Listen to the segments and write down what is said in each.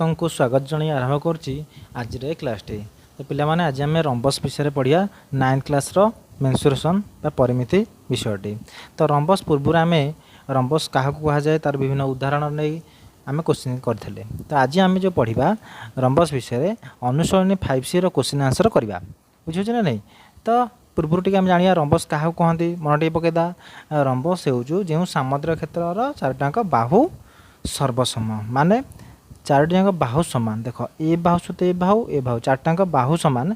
ସମସ୍ତଙ୍କୁ ସ୍ୱାଗତ ଜଣାଇ ଆରମ୍ଭ କରୁଛି ଆଜିର ଏ କ୍ଲାସ୍ଟି। ତ ପିଲାମାନେ ଆଜି ଆମେ ରମ୍ବସ୍ ବିଷୟରେ ପଢ଼ିବା 9th କ୍ଲାସ୍ର ମେନ୍ସୁରେସନ୍ ବା ପରିମିତି ବିଷୟଟି। ତ ରମ୍ବସ୍ ପୂର୍ବରୁ ଆମେ ରମ୍ବସ୍ କାହାକୁ କୁହାଯାଏ ତାର ବିଭିନ୍ନ ଉଦାହରଣ ନେଇ ଆମେ କୋଶ୍ଚିନ୍ କରିଥିଲେ। ତ ଆଜି ଆମେ ଯେଉଁ ପଢ଼ିବା ରମ୍ବସ୍ ବିଷୟରେ ଅନୁସରଣୀ 5Cର କୋଶ୍ଚିନ୍ ଆନ୍ସର କରିବା। ବୁଝିହେଉଛି ନା ନାହିଁ? ତ ପୂର୍ବରୁ ଟିକେ ଆମେ ଜାଣିବା ରମ୍ବସ୍ କାହାକୁ କହନ୍ତି, ମନ ଟିକେ ପକାଇଦେବା। ରମ୍ବସ୍ ହେଉଛୁ ଯେଉଁ ସାମୁଦ୍ରିକ କ୍ଷେତ୍ରର ଚାରିଟାଙ୍କ ବାହୁ ସର୍ବସମ, ମାନେ ଚାରୋଟି ଯାକ ବାହୁ ସମାନ। ଦେଖ ଏ ବାହୁ ସହିତ ଏ ବାହୁ ଚାରିଟାଙ୍କ ବାହୁ ସମାନ,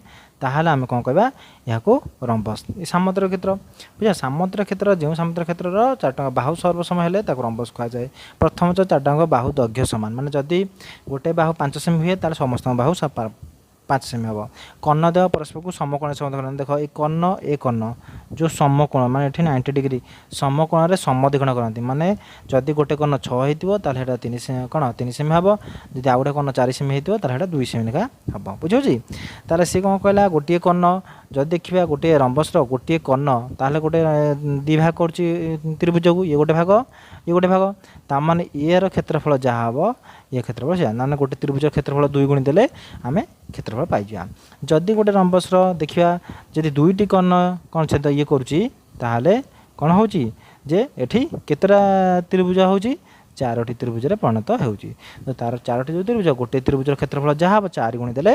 ତାହେଲେ ଆମେ କ'ଣ କହିବା? ଏହାକୁ ରମ୍ବସ୍। ଏ ସାମୁଦ୍ରିକ କ୍ଷେତ୍ର ବୁଝିବା, ସାମୁଦ୍ରିକ କ୍ଷେତ୍ର ଯେଉଁ ସାମୁଦ୍ରିକ କ୍ଷେତ୍ରର ଚାରିଟାଙ୍କ ବାହୁ ସର୍ବସମ ହେଲେ ତାକୁ ରମ୍ବସ୍ କୁହାଯାଏ। ପ୍ରଥମତଃ ଚାରିଟାଙ୍କ ବାହୁ ଦୈର୍ଘ୍ୟ ସମାନ, ମାନେ ଯଦି ଗୋଟେ ବାହୁ 5 ସେମି ହୁଏ ତାହେଲେ ସମସ୍ତଙ୍କ ବାହୁ 5 ସେମି ହେବ। କର୍ଣ୍ଣ ଦେହ ପରସ୍ପରକୁ ସମକୋଣରେ ସମଦ୍ୱିଖଣ୍ଡ କରନ୍ତି। ଦେଖ ଏ କର୍ଣ୍ଣ ଯେଉଁ ସମକୋଣ, ମାନେ ଏଠି 90 ଡିଗ୍ରୀ ସମକୋଣରେ ସମଦ୍ୱିଖଣ୍ଡ କରନ୍ତି। ମାନେ ଯଦି ଗୋଟେ କର୍ଣ୍ଣ 6 ହେଇଥିବ ତାହେଲେ ସେଇଟା 3 ସେମି ହେବ। ଯଦି ଆଉ ଗୋଟେ କର୍ଣ୍ଣ 4 ସେମି ହେଇଥିବ ତାହେଲେ ସେଇଟା 2 ସେମି ଲେଖା ହେବ। ବୁଝିହେଉଛି? ତାହେଲେ ସିଏ କ'ଣ କହିଲା, ଗୋଟିଏ କର୍ଣ୍ଣ ଯଦି ଦେଖିବା ଗୋଟିଏ ରମ୍ବସ୍ର ଗୋଟିଏ କର୍ଣ୍ଣ, ତାହେଲେ ଗୋଟେ ଦୁଇ ଭାଗ କରୁଛି ତ୍ରିଭୁଜକୁ, ଇଏ ଗୋଟେ ଭାଗ ଇଏ ଗୋଟେ ଭାଗ। ତାମାନେ ଇଏର କ୍ଷେତ୍ରଫଳ ଯାହା ହେବ ଇଏ କ୍ଷେତ୍ରଫଳ ସେଇଆ, ମାନେ ଗୋଟେ ତ୍ରିଭୁଜର କ୍ଷେତ୍ରଫଳ 2 ଗୁଣି ଦେଲେ ଆମେ କ୍ଷେତ୍ରଫଳ ପାଇଯିବା। ଯଦି ଗୋଟେ ରମ୍ବସ୍ର ଦେଖିବା ଯଦି ଦୁଇଟି କର୍ଣ୍ଣ କ'ଣ ଛେଦ ଇଏ କରୁଛି, ତାହେଲେ କ'ଣ ହେଉଛି ଯେ ଏଠି କେତେଟା ତ୍ରିଭୁଜ ହେଉଛି? 4ଟି ତ୍ରିଭୁଜରେ ପରିଣତ ହେଉଛି। ତ ତାର 4ଟି ଯେଉଁ ତ୍ରିଭୁଜ, ଗୋଟିଏ ତ୍ରିଭୁଜର କ୍ଷେତ୍ରଫଳ ଯାହା ହେବ 4 ଗୁଣି ଦେଲେ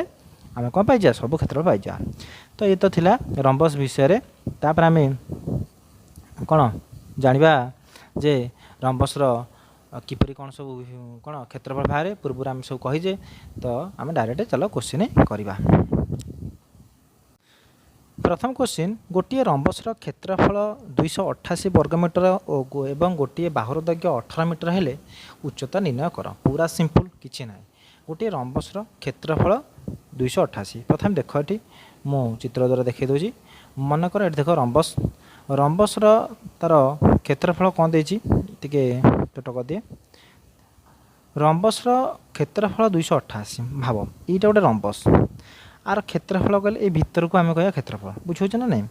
ଆମେ କ'ଣ ପାଇଯିବା? ସବୁ କ୍ଷେତ୍ରଫଳ ପାଇଯିବା। ତ ଏ ତ ଥିଲା ରମ୍ବସ୍ ବିଷୟରେ। ତାପରେ ଆମେ କ'ଣ ଜାଣିବା ଯେ ରମ୍ବସ୍ର କିପରି କ'ଣ ସବୁ କ'ଣ କ୍ଷେତ୍ରଫଳ ବାହାରେ। ପୂର୍ବରୁ ଆମେ ସବୁ କହିଛେ, ତ ଆମେ ଡାଇରେକ୍ଟ ଚାଲ କୋଶ୍ଚିନ୍ କରିବା। ପ୍ରଥମ କୋଶ୍ଚିନ୍, ଗୋଟିଏ ରମ୍ବସ୍ର କ୍ଷେତ୍ରଫଳ 288 ବର୍ଗମିଟର ଏବଂ ଗୋଟିଏ ବାହୁର ଦୈର୍ଘ୍ୟ 18 ମିଟର ହେଲେ ଉଚ୍ଚତା ନିର୍ଣ୍ଣୟ କର। ପୁରା ସିମ୍ପଲ୍, କିଛି ନାହିଁ। ଗୋଟିଏ ରମ୍ବସ୍ର କ୍ଷେତ୍ରଫଳ 288। ପ୍ରଥମେ ଦେଖ, ଏଠି ମୁଁ ଚିତ୍ର ଦ୍ୱାରା ଦେଖାଇ ଦେଉଛି। ମନେକର ଏଠି ଦେଖ ରମ୍ବସ୍ର ତାର କ୍ଷେତ୍ରଫଳ କ'ଣ ଦେଇଛି, ଟିକେ ଛୋଟ କରିଦିଏ। ରମ୍ବସ୍ର କ୍ଷେତ୍ରଫଳ 288। ଭାବ ଏଇଟା ଗୋଟେ ରମ୍ବସ୍, ଆର କ୍ଷେତ୍ରଫଳ କହିଲେ ଏଇ ଭିତରକୁ ଆମେ କହିବା କ୍ଷେତ୍ରଫଳ। ବୁଝିହେଉଛି ନା ନାହିଁ?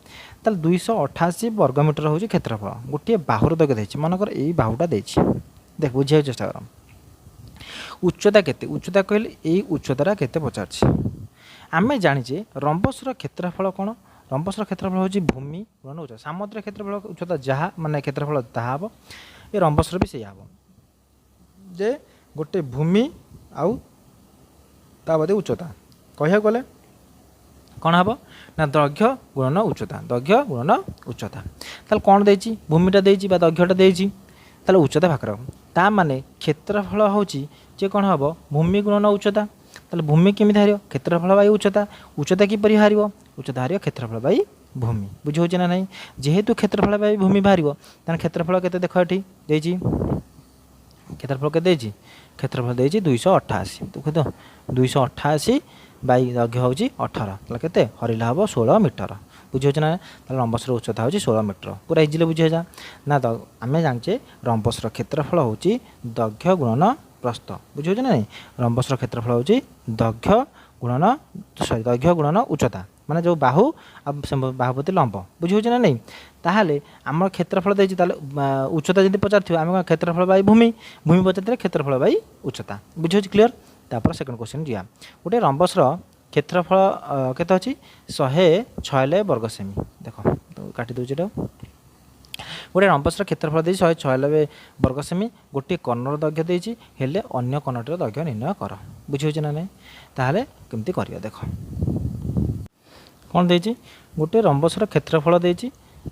ତାହେଲେ 288 ବର୍ଗମିଟର ହେଉଛି କ୍ଷେତ୍ରଫଳ। ଗୋଟିଏ ବାହୁର ଦୈର୍ଘ୍ୟ ଦେଇଛି, ମନେକର ଏଇ ବାହୁଟା ଦେଇଛି। ଦେଖ ବୁଝିବାକୁ ଚେଷ୍ଟା କର। ଉଚ୍ଚତା କେତେ? ଉଚ୍ଚତା କହିଲେ ଏଇ ଉଚ୍ଚତାଟା କେତେ ପଚାରୁଛି। ଆମେ ଜାଣିଛେ ରମ୍ବସ୍ର କ୍ଷେତ୍ରଫଳ କ'ଣ? ରମ୍ବସ୍ର କ୍ଷେତ୍ରଫଳ ହେଉଛି ଭୂମି ଗୁଣନ ଉଚ୍ଚତା। ସାମୁଦ୍ରିକ କ୍ଷେତ୍ରଫଳ ଉଚ୍ଚତା ଯାହା, ମାନେ କ୍ଷେତ୍ରଫଳ ତାହା ହେବ। ଏ ରମ୍ବସ୍ର ବି ସେଇଆ ହେବ, ଯେ ଗୋଟେ ଭୂମି ଆଉ ତା ବାଦେ ଉଚ୍ଚତା। କହିବାକୁ ଗଲେ କ'ଣ ହେବ ନା ଦୈର୍ଘ୍ୟ ଗୁଣନ ଉଚ୍ଚତା, ଦୈର୍ଘ୍ୟ ଗୁଣନ ଉଚ୍ଚତା। ତାହେଲେ କ'ଣ ଦେଇଛି? ଭୂମିଟା ଦେଇଛି ବା ଦୈର୍ଘ୍ୟଟା ଦେଇଛି, ତାହେଲେ ଉଚ୍ଚତା ଭାଗ। ତା ମାନେ କ୍ଷେତ୍ରଫଳ ହେଉଛି ଯେ କ'ଣ ହେବ? ଭୂମି ଗୁଣନ ଉଚ୍ଚତା। ତାହେଲେ ଭୂମି କେମିତି ବାହାରିବ? କ୍ଷେତ୍ରଫଳ ବାଇ ଉଚ୍ଚତା। ଉଚ୍ଚତା କିପରି ବାହାରିବ? ଉଚ୍ଚତା ବାହାରିବ କ୍ଷେତ୍ରଫଳ ବାଇ ଭୂମି। ବୁଝିହେଉଛି ନା ନାହିଁ? ଯେହେତୁ କ୍ଷେତ୍ରଫଳ ବାଇ ଭୂମି ବାହାରିବ, ତାହେଲେ କ୍ଷେତ୍ରଫଳ କେତେ? ଦେଖ ଏଠି ଦେଇଛି କ୍ଷେତ୍ରଫଳ କେତେ ଦେଇଛି? କ୍ଷେତ୍ରଫଳ ଦେଇଛି 288। ଦେଖ ତ 288 ବାଇ ଦୈର୍ଘ୍ୟ ହେଉଛି 18, ତାହେଲେ କେତେ? ହରିଲା ହେବ 16 ମିଟର। ବୁଝିହେଉଛି ନା? ତାହେଲେ ରମ୍ବସ୍ର ଉଚ୍ଚତା ହେଉଛି 16 ମିଟର। ପୁରା ଇଜିଲି ବୁଝିହେଲା ନା? ଆମେ ଜାଣିଛେ ରମ୍ବସ୍ର କ୍ଷେତ୍ରଫଳ ହେଉଛି ଦୈର୍ଘ୍ୟ ଗୁଣନ ପ୍ରସ୍ଥ। ବୁଝିହେଉଛି ନା ନାହିଁ? ରମ୍ବସ୍ର କ୍ଷେତ୍ରଫଳ ହେଉଛି ଦୈର୍ଘ୍ୟ ଗୁଣନ ଉଚ୍ଚତା, ମାନେ ଯେଉଁ ବାହୁ ଆଉ ବାହୁ ପ୍ରତି ଲମ୍ବ। ବୁଝିହେଉଛି ନା ନାହିଁ? ତାହେଲେ ଆମର କ୍ଷେତ୍ରଫଳ ଦେଇଛି, ତାହେଲେ ଉଚ୍ଚତା ଯଦି ପଚାରିଥିବ ଆମେ କ'ଣ? କ୍ଷେତ୍ରଫଳ ବାଇ ଭୂମି, ଭୂମି ପଚାରିଥିଲେ କ୍ଷେତ୍ରଫଳ ବାଇ ଉଚ୍ଚତା। ବୁଝିହେଉଛି? କ୍ଲିୟର? ତାପରେ ସେକେଣ୍ଡ କୋଶ୍ଚିନ୍ ଯିବା। ଗୋଟେ ରମ୍ବସ୍ର କ୍ଷେତ୍ରଫଳ କେତେ ଅଛି? 196 ବର୍ଗ ସେମି। ଦେଖ କାଟି ଦେଉଛି ଏଇଟା। ଗୋଟେ ରମ୍ବସ୍ର କ୍ଷେତ୍ରଫଳ ଦେଇଛି 196 ବର୍ଗ ସେମି। ଗୋଟିଏ କର୍ଣ୍ଣର ଦୈର୍ଘ୍ୟ ଦେଇଛି, ହେଲେ ଅନ୍ୟ କର୍ଣ୍ଣଟିର ଦୈର୍ଘ୍ୟ ନିର୍ଣ୍ଣୟ କର। ବୁଝିହେଉଛି ନା ନାହିଁ? ତାହେଲେ କେମିତି କରିବା? ଦେଖ କ'ଣ ଦେଇଛି? ଗୋଟିଏ ରମ୍ବସ୍ର କ୍ଷେତ୍ରଫଳ ଦେଇଛି,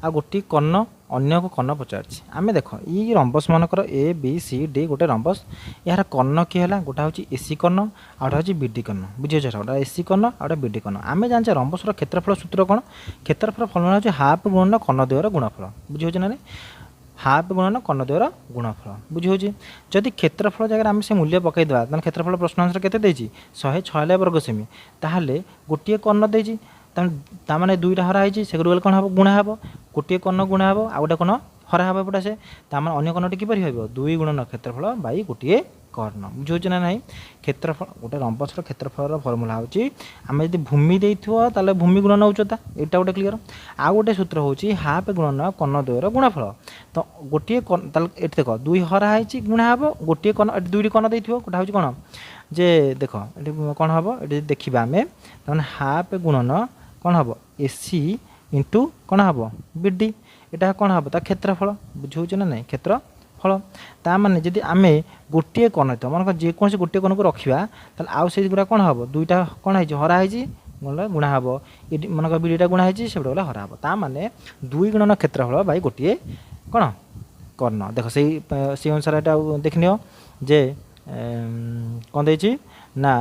ଆଉ ଗୋଟିଏ କର୍ଣ୍ଣ, ଅନ୍ୟ ଏକ କର୍ଣ୍ଣ ପଚାରିଛି। ଆମେ ଦେଖ ଏଇ ରମ୍ବସ୍ ମାନଙ୍କର ABCD ଗୋଟେ ରମ୍ବସ୍। ଏହାର କର୍ଣ୍ଣ କିଏ ହେଲା? ଗୋଟେ ହେଉଛି AC କର୍ଣ୍ଣ, ଆଉ ଗୋଟେ ହେଉଛି BD କର୍ଣ୍ଣ। ବୁଝିହେଉଛି? ଗୋଟେ AC କର୍ଣ୍ଣ ଆଉ ଗୋଟେ BD କର୍ଣ୍ଣ। ଆମେ ଜାଣିଛେ ରମ୍ବସ୍ର କ୍ଷେତ୍ରଫଳ ସୂତ୍ର କ'ଣ? କ୍ଷେତ୍ରଫଳ ଫର୍ମୁଲା ହେଉଛି ହାଫ୍ ଗୁଣନ କର୍ଣ୍ଣ ଦ୍ୱୟର ଗୁଣଫଳ। ବୁଝିହେଉଛି ନା ନାହିଁ? ହାଫ୍ ଗୁଣନ କର୍ଣ୍ଣ ଦ୍ୱୟର ଗୁଣଫଳ। ବୁଝିହେଉଛି? ଯଦି କ୍ଷେତ୍ରଫଳ ଜାଗାରେ ଆମେ ସେ ମୂଲ୍ୟ ପକାଇଦେବା, ତାହେଲେ କ୍ଷେତ୍ରଫଳ ପ୍ରଶ୍ନ ଅନୁସାରେ କେତେ ଦେଇଛି? 196 ବର୍ଗ ସେମି। ତାହେଲେ ଗୋଟିଏ କର୍ଣ୍ଣ ଦେଇଛି, ତାମାନେ ଦୁଇଟା ହରା ହେଇଛି, ସେଗୁଡ଼ିକ ଗଲେ କ'ଣ ହେବ? ଗୁଣା ହେବ। ଗୋଟିଏ କର୍ଣ୍ଣ ଗୁଣା ହେବ, ଆଉ ଗୋଟେ କର୍ଣ୍ଣ हरा हवा एपटे आसे तार अन्य कर्णटी किपर हो 2 गुणन क्षेत्रफल बाई गोटे कर्ण बुझे ना ना क्षेत्रफल गोटे रंबसर क्षेत्रफल फर्मूला होची आम जब भूमि देते भूमि गुणन उच्चता यहाँ गोटे क्लीयर आउ गोटे सूत्र होची हाफ गुणन कर्ण द्वयर गुणफल तो गोटे ये देख 2 हरा है गुणा हम गोटे कर्ण 2टी कर्ण देते गोटा हूँ कौन जे देख ये कौन हम ये देखा आम तमें हाफ गुणन कौन हम एसी इंटू कौन हम बीडी यहाँ कौन हम ता क्षेत्रफल बुझे ना ना क्षेत्रफल ता माने जदि आम गोटे कर्ण तो मन जेकोसी गोटे कर्ण को रखा आउ से गुड़ा कौन हम 2टा कौन है हरा है गुणा हम ये मन बीडीटा गुणा है से गला हरा हम ता माने 2 गुणन क्षेत्रफल बाई गोटे कौन कर्ण देख से अनुसार यहाँ देखनी जे कौन देती ना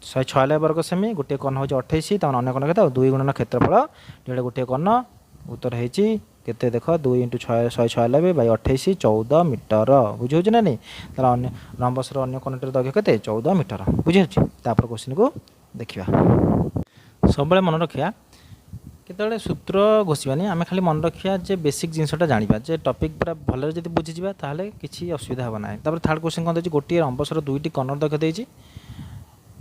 146 वर्ग सेमी गोटे कर्ण हूँ 28 तक अन्य कर्ण के 2 गुणन क्षेत्रफल जो गोटे कर्ण उत्तर होती केते देख 2 इंटू 146 बाई 28 14 मीटर बुझे ना नहीं तार अन्य रंबसर अन्य कर्णटर दैर्घ्य के 14 मीटर बुझे क्वेश्चन को देखा सब मन रखा केतबेले सूत्र घोषानी आम खाली मन रखा जे बेसिक जिनसटा जाना जे टपिक पूरा भल जब बुझीजा ताले किसी असुविधा हे ना तापर थर्ड क्वेश्चन कौन देती गोटे रंबसर 2टी कर्ण दैर्घ्य देती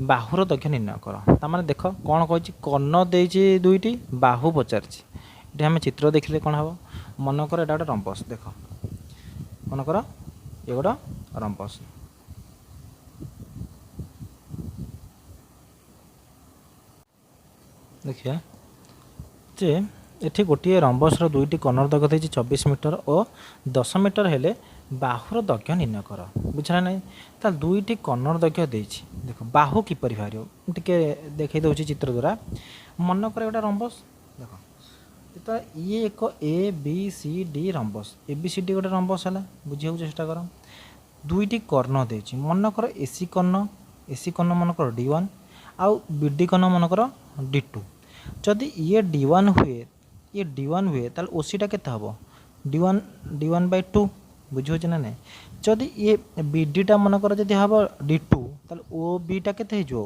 बाहुर दैर्घ्य निर्णय कर तार देख कौन कही कर्ण देती 2टी बाहु पचार ये आम चित्र देखिले कौन हम मनकर यहाँ गोटे रंबस देख मनकर ये गोटे रंबस देखिए जे ये गोटे रंबसर 2टी कर्ण दैर्घ्य देती 24 मीटर और 10 मीटर हेले बाहुर दैर्घ्य निर्णय कर बुझा ना तार 2टी कर्ण दैर्घ्य देती देख बाहु किपर बाहर टे देखी दूसरी चित्र द्वारा मनकर गोटे रंबस देख तो ये एक A B C D rhombus A B C D गोटे रंबस है बुझे चेष्टा कर 2टी कर्ण देती मनकर एसी कर्ण मनकर D1 आउ बीडी कर्ण मनकर D2 जदि ये D1 हुए ताल ओसीटा केते हबो D1 बाई 2 बुझे ना नहीं जदि ये बीडीटा मनकर जदि हम D2 ताल ओ बीटा केते हो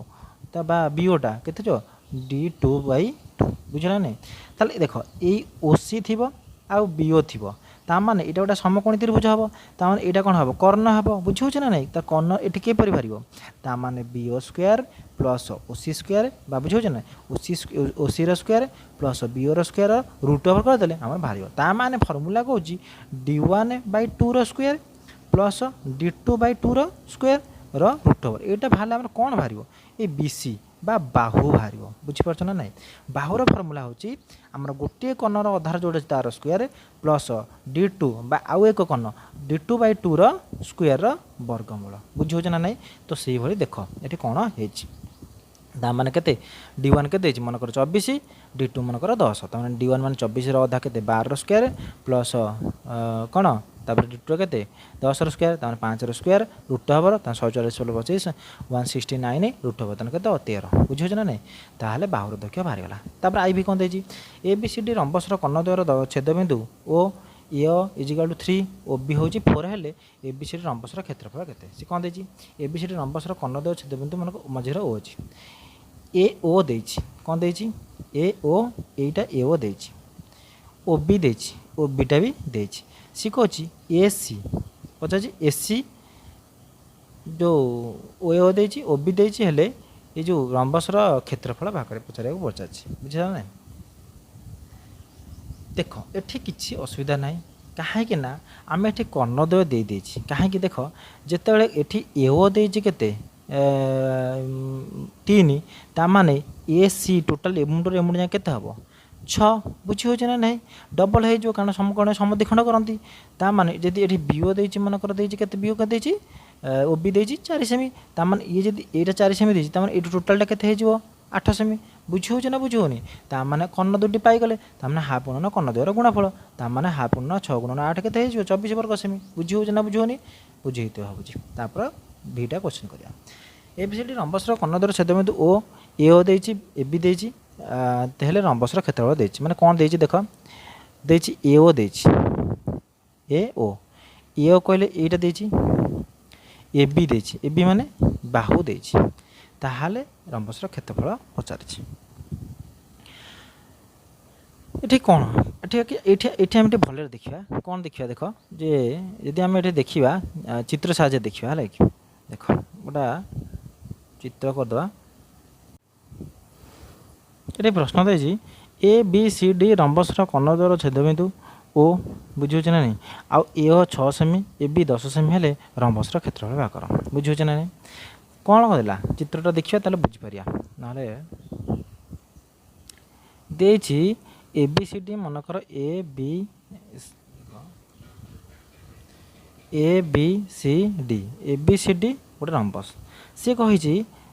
ता बा बीओटा केते जो D2 बाई 2 बुझला नहीं ताले देख ये ओसी थी आउ बीओ थी ताने यहाँ गोटे समकोणी त्रिभुज हम ताने यहाँ कौन हम कर्ण हम बुझे ना नहीं कर्ण ये किपर बाहर ताने B O square plus O C square बा बुझे ना O C square plus B O square root over करदे आम बाहर ताने फर्मूला कौन D1 by 2 square plus D2 by 2 square root over यहाँ बाहर कौन बाहर ये BC बा बाहु बाहर बुझीपार ना ना बाहुर फर्मूला होची आमर गोटे कर्णर अधार जोड़े तार स्क्वायर प्लस D2 बा आउ एक कर्ण D2 बाई 2 स्क्वायर वर्गमूल बुझे ना ना तो से भाई देख ये कौन है माने केते D1 के मनकर 24 D2 मनकर 10 तमें D1 मान 24 अधा के 12 स्क्वायर प्लस कौन तापर D2 के 10 स्क्वायर तमें 5 square root over 144 25 169 root over तमें के 13 बुझे ना नहीं ताहले बाहुर दैर्घ्य बाहर गला तापर आई भी कौन देती ए बी सी डी रंबसर कर्ण द्वयर छेदबिंदु O A is equal to 3 O B हूँ 4 हेले ए बी सी डी रंबसर क्षेत्रफल केते सी कौन देती ए बी सी डी रंबसर कर्ण द्वयर छेदबिंदु मन मझे ओ अच्छी ए ओ देती कौन देती ए ओ एटा ए ओ देती ओ बी देती ओ बीटा भी देती सी कौन ए सी पचार ए सी जो ओ देती ओ बी देती हेले ये जो रंबसर क्षेत्रफल भाग पचार पचार बुझा ना देख ये किसी असुविधा ना कहीं आम ये कर्णद्वय दे देछि कहीं देख जिते ये एओ देछि केते 3 ताने ए सी टोटाल एमुंडर एमुंड जाए केते हम 6 बुझी हो ना नहीं डबल हो कारण समकोण समद्विखंड करती ताने जदि ये बीओ देछि मनकर देछि केते बीओ के देछि ओ बी देछि 4 सेमी ताने ये जदि एटा 4 सेमी देछि ताने ये टोटालटा केते हो 8 सेमी बुझी हो ना बुझे ताने कर्ण 2टी पाईगले ताने हाफ गुणन कर्ण द्वयर गुणाफल ताने हाफ गुणन 6 गुणन 8 केते हो 24 वर्ग सेमी बुझी हो ना बुझे बुझे भावुँ तापर भीटा क्वेश्चन करिया ए बी सी डी रंबसर कर्ण द्वयर छेदबिंदु ओ ए ओ देछि ए बी देछि तेहले रंबसर क्षेत्रफल देछि माने कोन देछि देख देछि ए ओ देछि ए ओ कहले एटा देछि ए बी देछि ए बी माने बाहु देछि ताहाले रंबसर क्षेत्रफल पचारिछि एठी कोन ठीक है ये आम भले देखा कौन देखा देख जे यदि आम ये देखा चित्र साहाଯ୍य देखा है कि देख गोटा चित्र करदे ये प्रश्न देजी ए बी सी डी रंबसर कर्णद्वार छेदबिंदु ओ बुझे ना नहीं आउ ए 6 सेमी ए बी 10 सेमी हेले रंबसर क्षेत्रफल बाहर कर बुझे ना नहीं कौन कहला चित्रटा देखिए ताले बुझिपारिया ना देछि ए बी सी डी मनकर ए बी सी डी गोटे रंबस सी कही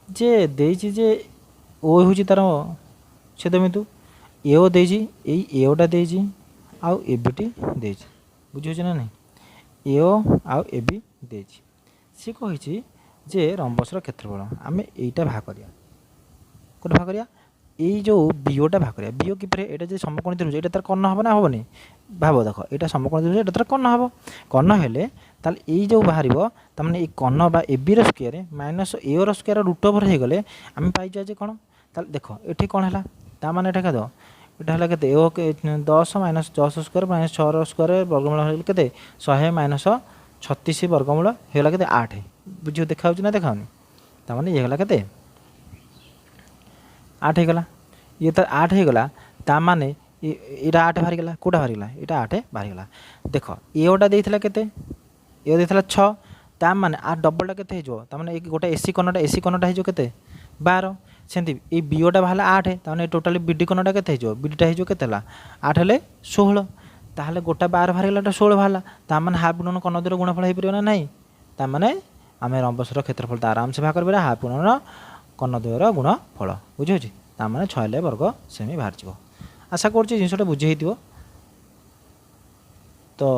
जे देछि जे ओ हूँ तार छेदबिंदु एओ देछि एओटा देछि आउ एबीटी देछि बुझे ना नहीं एओ आउ एबी देछि सी कही जे रंबसर क्षेत्रफल आम यहीटा भाग करिया कोटे भाग करिया ये जो बीओटा भाग करिया बीओ कि ये समकोणी त्रिभुज ये तार कर्ण हम ना हेनी भाव देख ये समकोणी त्रिभुज ये तार कर्ण हम कर्ण हेले ताले ये जो बाहर तार ये कर्ण बा एबी स्क्वायर माइनस एओ स्क्वायर रूट ओवर हो गले आम पाई जे कौन ताले देख ये कौन है ताने एटा कद यहाँ है के एओ 10 माइनस 10 स्क्वायर माइनस 6 स्क्वायर वर्गमूल के 100 माइनस 36 वर्गमूल होगा के 8 बुझे देखा ना देखाऊनी ताने ये गला के 8 होगा ये तो 8 होगा ताने यहाँ 8 बाहरी गला कौटा बाहरी गला यहाँ 8 बाहरी गला देख एओटा देता के एओ देता 6 ताने आ डबलटा के ताने गोटे एसी कर्णटा हो के 12 सेमती ये बीओटा बाहर 8 ताने टोटाली बीडी कर्णटा के बीडीटा होते 8 हेले 16 ताहले गोटा 12 बाहर गला 16 बाहर ताने हाफ गुणन कर्णद्वयर गुणफल हो पार ना नहीं ताने आम रंबसर क्षेत्रफल तो आराम से भाग कर हाफ गुणन कर्णद्वयर गुणफल बुझे ताने 6 वर्ग सेमी बाहर जाव आशा कर जिनटा बुझे तो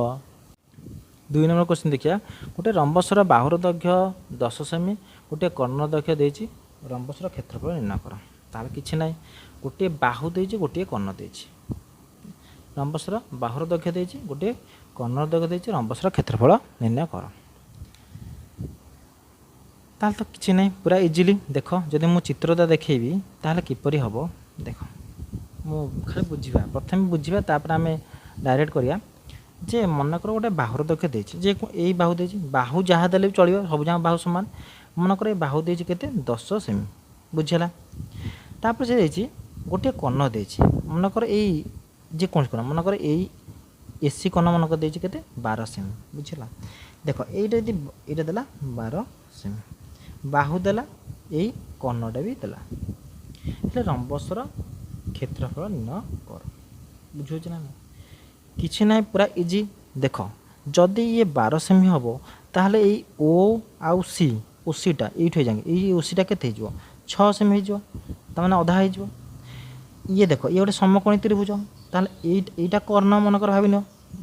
2 नंबर क्वेश्चन देखिए गोटे रंबसर बाहुर दैर्घ्य 10 सेमी गोटे कर्ण दैर्घ्य देछि रंबसर क्षेत्रफल निर्णय कर ताल कि ना गोटे बाहु देछि गोटे कर्ण देछि रंबसर बाहुर दैर्घ्य देछि गोटे कर्ण दैर्घ्य देछि रंबसर क्षेत्रफल निर्णय कर ताल तो कि ना पूरा इजिली देख जदि मु चित्रता देखी ताल किपरि हम देख मु खाली बुझा प्रथम बुझा तापर आम डायरेक्ट करिया जे मनकर गोटे बाहुर दैर्घ्य देछि जे यही बाहु देछि बाहु जहाँ देले चलियो सब जहाँ बाहु समान मनकर बाहु देछि केते 10 सेमी बुझला तापर से देछि गोटे कर्ण देछि मनकर एई जे कौन कर्ण मनकर एई एसी कर्ण मनकर देछि केते 12 सेमी बुझला देख एटा यदि एटा देला 12 सेमी बाहु देला एई कर्णटा भी देला એટલે रंबसर क्षेत्रफल निर्णय कर बुझुछ ना किछि ना पूरा इजी देख जदि ये 12 सेमी हम ताहले एई ओ आउ सी ओसीटा ये जाएंगे ये ओसीटा के 6 सेमी हो ताने अधा हो ये देख ये गोटे समकोणी त्रिभुज ताहले एटा कर्ण मनकर भाविन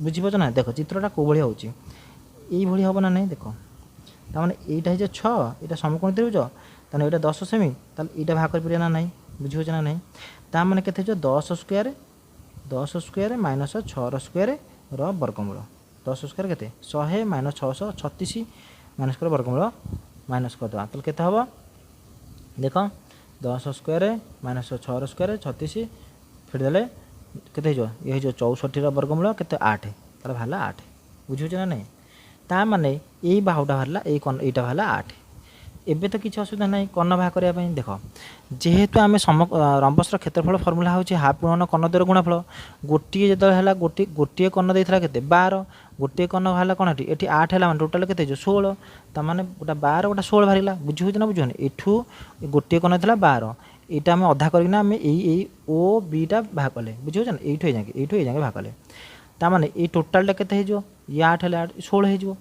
बुझीपार ना देख चित्रटा कौ भाई हो हम ना नहीं देख ताने यहाँ हो 6 यहाँ समकोणी त्रिभुज ताने यहाँ 10 सेमी ताले यहाँ भाग कर ना नहीं बुझीपार ना नहीं ताने के 10 स्क्वायर माइनस 6 स्क्वायर वर्गमूल 10 स्क्वायर के 100 माइनस 636 माइनस कर वर्गमूल माइनस करदे तो केते हम देख 10 स्क्वायर माइनस 6 स्क्वायर 36 फिर देले केते ये 64 वर्गमूल के 8 तार बाहर 8 बुझे ना नहीं ता माने यही बाहुटा बाहर यहीटा बाहर 8 एबे तो किसी असुविधा ना कर्ण भाग करने देख जेहेतु आम रंबसर क्षेत्रफल फर्मूला हूँ हाफ गुणन कर्णद्वयर गुणफल गोटे जो है गोटे कर्ण देता के 12 गोटे कर्ण बाहर कौन ये 8 है टोटाल के 16 ताने गोटा 12 गोटा 16 बाहर बुझे ना बुझे एठू गोटे कर्ण था 12 यहाँ आम अधा करना आम यही ओ बीटा भाग कले बुझे ना यू जाए भाग कले ताने ये टोटालटा के ये 8 है 16 हो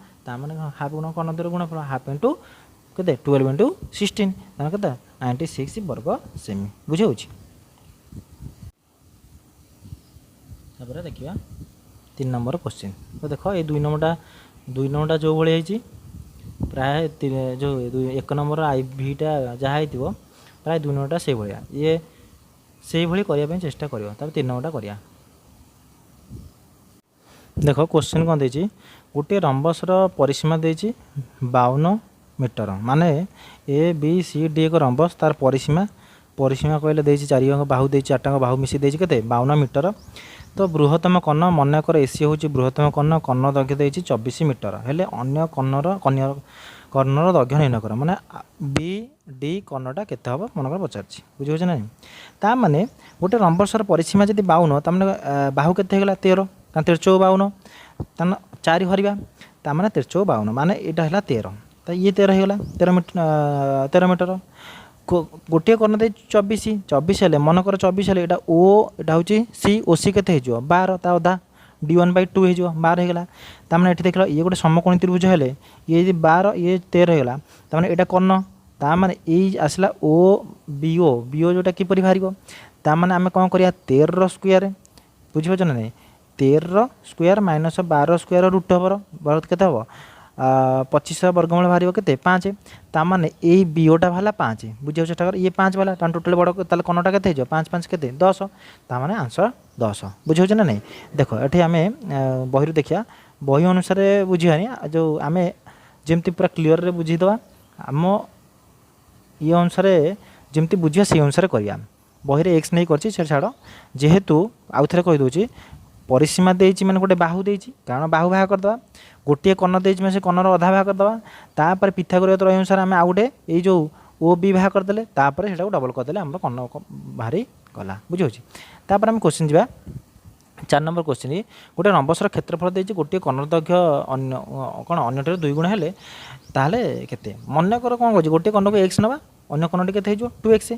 हाफ गुण कर्णद्वयर गुणफल हाफ इंटू के 12 इंटू 16 के 96 वर्ग सेमी बुझे देखिए 3 नंबर क्वेश्चन तो देख ये 2 नंबरटा जो भाई प्राय जो 1 नंबर आई भीटा जहाँ हो प्राय 2 नंबरटा से भाया ये से भाई करने चेष्टा कर 3 नंबरटा करिया देख क्वेश्चन कौन देछि गोटे रंबसर परिसीमा देछि 52 मीटर माने ए बी सी डी एक रंबस तार परिसीमा कहले देछि 4 बाहु देछि 8 बाहु मिसी देछि केते 52 मीटर तो बृहत्तम कर्ण मनकर एसी हूँ बृहत्तम कर्ण कर्ण दैर्घ्य देती 24 मीटर हेले अन्य कर्णर दैर्घ्य निर्णय कर माने बी डी कर्णटा केते हम मनकर पचार बुझे ना ता माने गोटे रंबसर परिसीमा जब 52 तमें बाहु के 13 13 52 तान 4 हरवा ताने 13 52 माने यहाँ है 13 तो ये 13 होगा 13 मीटर गोटे कर्ण दे 24 24 हेले मनकर 24 हेले यहाँ ओ यहाँ हूँ सी ओ सी के 12 ता अधा D1/2 हो 12 होगा ताने ये देख ये गोटे समकोणी त्रिभुज हेले ये 12 ये 13 होगा ताने यहाँ कर्ण ताने ये आसला ओ बीओ जोटा किपरि बाहर ताने आम कौन करिया 13 स्क्वायर बुझीपार ना नहीं 13 square minus 12 square root over बहुत के 25 वर्गमूल बाहर के 5 ताने यही बीओटा बाहर 5 बुझे चेष्टा कर ये 5 वाला टोटाल बड़ ताल कनटा के 5 5 के 10 ताने आंसर 10 बुझे ना नहीं देख ये आम बही देखिया बही अनुसार बुझानी जो आम जमती पूरा क्लीयर रे बुझीदे आम ये अनुसार जमती बुझा से अनुसार करिया बही रे एक्स नहीं करछि छाड़ जेहेतु आउ थे कहीदे परिसीमा देती मैंने गोटे बाहु देती कारण बाहु भाग करदे गोटे कर्ण देती मैं से कर्णर अधा भाग करदे तापर पिथागोरस अनुसार आम आउ गोटे ये जो ओ बी भाग करदे तापर से डबल करदे आम कर्ण बाहरी गला बुझे तापर आम क्वेश्चन जा 4 नंबर क्वेश्चन गोटे रंबसर क्षेत्रफल देती गोटे कर्ण दैर्घ्य अन्य कौन अन्य 2 गुण हेले ताहले केते मनकर कौन कह गोटे कर्ण को एक्स नवा अन्य कर्ण के 2x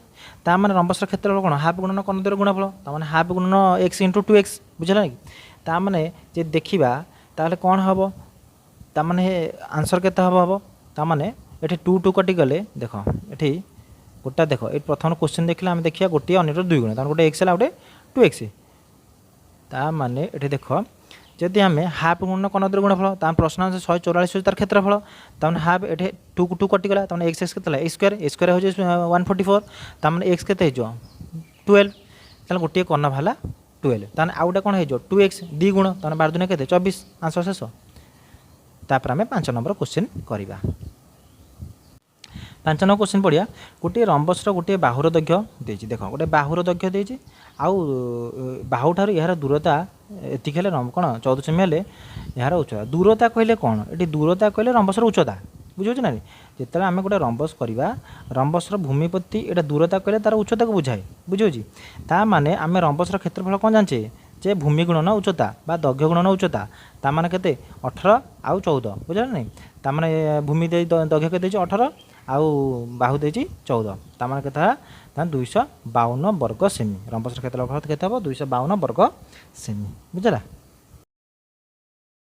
ता माने रंबसर क्षेत्रफल कौन हाफ गुणन कर्ण द्वारा गुणफल ताने हाफ गुणन x इंटू 2x बुझला कि ता माने जे देखिबा ताहले कौन हम ताने आंसर केते हम ता माने एठी 2 2 कटि गले देख एठी गोटा देख ए प्रथम क्वेश्चन देखिला हम देखिया गोटे अन्य 2 गुण ताने गोटे x है गोटे 2x ता माने एठी देख जदि आम हाफ गुण कर्ण द्वारा गुणफल तार प्रश्न आंसर 144 तार क्षेत्रफल ताने हाफ ये 2 2 कटिगला ताने एक्स एक्स के स्क्वायर हो 144 ताने एक्स के 12 ताने गोटे कर्ण भाला 12 ताने आउटा कौन हो 2x 2 गुण ताने 12 दुने के 24 आंसर शेष तापर आम 5 नंबर क्वेश्चन करवा 5 नंबर क्वेश्चन पढ़िया गोटे रंबसर गोटे बाहुर दैर्घ्य देती देख गोटे बाहुर दैर्घ्य देती आउ बाहु ठार यार दूरता एतिक हेले कौन 14 सेमी हेले यार उच्चता दूरता कहले कौन ये दूरता कहले रंबसर उच्चता बुझे ना जिते आम गोटे रंबस करवा रंबसर भूमिपति यहाँ दूरता कहले तार उच्चता को बुझाए बुझे ता माने आम रंबसर क्षेत्रफल कौन जाचे जे भूमि गुणन उच्चता बा दैर्घ्य गुणन उच्चता ताने के 18 आउ 14 बुझे नहीं ताने भूमि दैर्घ्य के 18 आउ बाहु देती 14 ताने के 252 वर्ग सेमी रंबसर क्षेत्रफल केते हम 252 वर्ग सेमी बुझला।